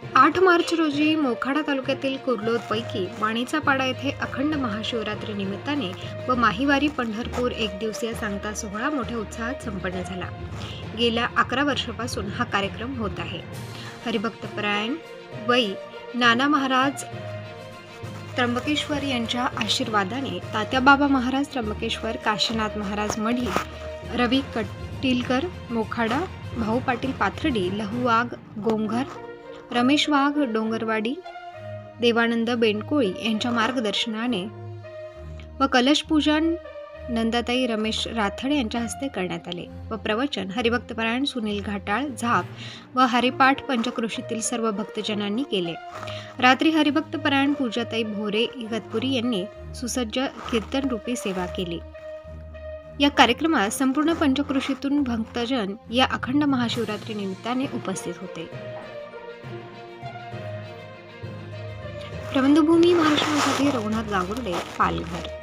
8 मार्च रोजी मोखाडा तालुक्यातील कुर्लोदपैकी वाणीचा पाडा येथे अखंड महाशिवरात्री निमित्ताने व माहीवारी पंढरपूर एक दिवसीय सांगता सोहळा मोठ्या उत्साहात संपन्न झाला। गेल्या 11 वर्षापासून हा कार्यक्रम होत आहे। हरिभक्तपरायण वै नाना महाराज त्र्यंबकेश्वर यांच्या आशीर्वादाने तात्याबाबा महाराज त्र्यंबकेश्वर, काशीनाथ महाराज मढी, रवी कटीलकर मोखाडा, भाऊ पाटील पाथर्डी, लहू वाघ गोंघर, रमेश वाघ डोंगरवाडी, देवानंद बेंडकोळी यांच्या मार्गदर्शनाने व कलशपूजन नंदाताई रमेश राथड यांच्या हस्ते करण्यात आले व प्रवचन हरिभक्तपरायण सुनील घाटाळ झाप व हरिपाठ पंचक्रोशीतील सर्व भक्तजनांनी केले। रात्री हरिभक्तपरायण पूजाताई भोरे इगतपुरी यांनी सुसज्ज कीर्तन रूपी सेवा केली। या कार्यक्रमात संपूर्ण पंचक्रोशीतून भक्तजन या अखंड महाशिवरात्री निमित्ताने उपस्थित होते। प्रबंधभूमी महाराष्ट्रासाठी रघुनाथ गांगुर्डे, पालघर।